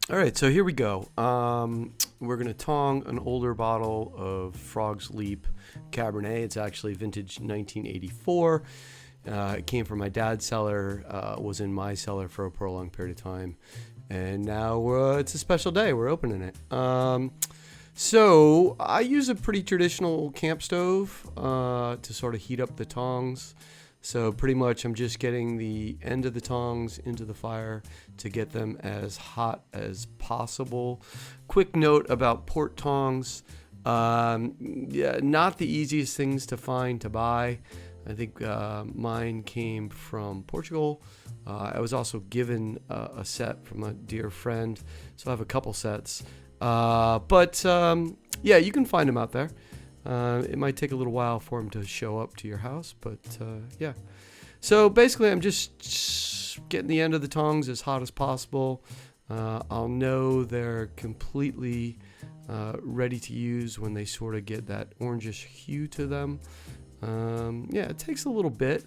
All right, so here we go. We're going to tong an older bottle of Frog's Leap Cabernet. It's actually vintage 1984. It came from my dad's cellar, was in my cellar for a prolonged period of time. And now it's a special day. We're opening it. So I use a pretty traditional camp stove to sort of heat up the tongs. So pretty much I'm just getting the end of the tongs into the fire to get them as hot as possible. Quick note about port tongs. Yeah, not the easiest things to find to buy. I think mine came from Portugal. I was also given a set from a dear friend, so I have a couple sets. But yeah, you can find them out there. It might take a little while for them to show up to your house, but yeah. So basically, I'm just getting the end of the tongs as hot as possible. I'll know they're completely ready to use when they sort of get that orangish hue to them. Yeah, it takes a little bit,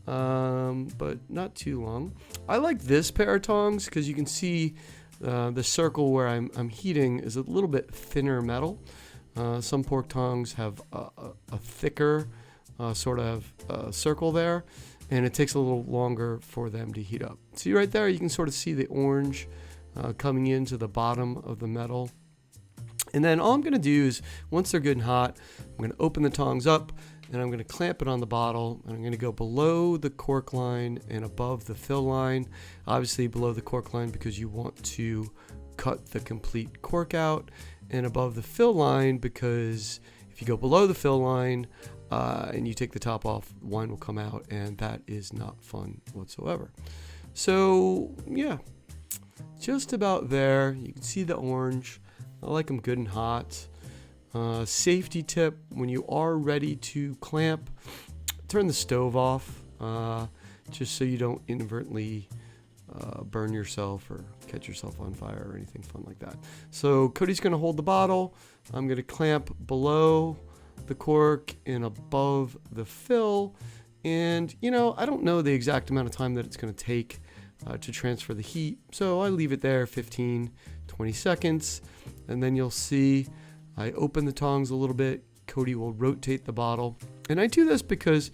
but not too long. I like this pair of tongs because you can see the circle where I'm heating is a little bit thinner metal. Some pork tongs have a thicker sort of circle there, and it takes a little longer for them to heat up. See right there, you can sort of see the orange coming into the bottom of the metal. And then all I'm going to do is, once they're good and hot, I'm going to open the tongs up, and I'm going to clamp it on the bottle, and I'm going to go below the cork line and above the fill line. Obviously below the cork line because you want to cut the complete cork out, and above the fill line because if you go below the fill line and you take the top off, wine will come out, and that is not fun whatsoever. So yeah, just about there. You can see the orange. I like them good and hot. Safety tip, when you are ready to clamp, turn the stove off, just so you don't inadvertently burn yourself or catch yourself on fire or anything fun like that. So Cody's going to hold the bottle. I'm going to clamp below the cork and above the fill. And, you know, I don't know the exact amount of time that it's going to take to transfer the heat. So I leave it there 15, 20 seconds. And then you'll see I open the tongs a little bit. Cody will rotate the bottle. And I do this because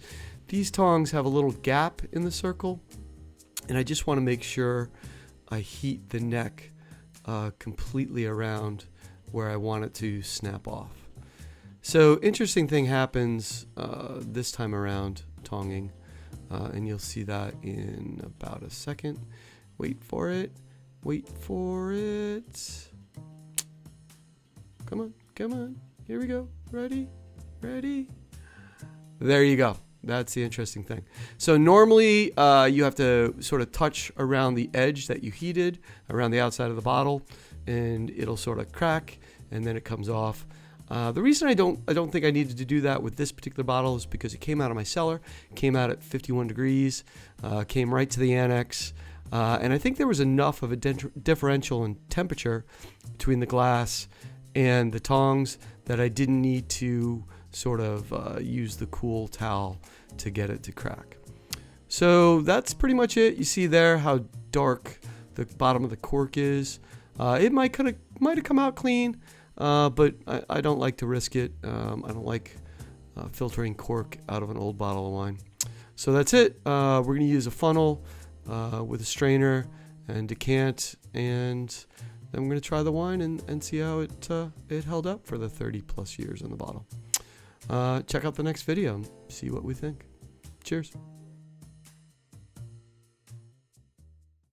these tongs have a little gap in the circle. And I just want to make sure I heat the neck completely around where I want it to snap off. So interesting thing happens this time around tonging. And you'll see that in about a second. Wait for it. Wait for it. Come on. Come on. Here we go. Ready? Ready? There you go. That's the interesting thing. So normally you have to sort of touch around the edge that you heated, around the outside of the bottle, and it'll sort of crack, and then it comes off. The reason I don't think I needed to do that with this particular bottle is because it came out of my cellar, came out at 51 degrees, came right to the annex, and I think there was enough of a differential in temperature between the glass and the tongs that I didn't need to sort of use the cool towel to get it to crack. So that's pretty much it. You see there how dark the bottom of the cork is. It might have come out clean, but I don't like to risk it. I don't like filtering cork out of an old bottle of wine. So that's it. We're going to use a funnel with a strainer and decant, and then we're going to try the wine and see how it held up for the 30 plus years in the bottle. Check out the next video and see what we think. Cheers.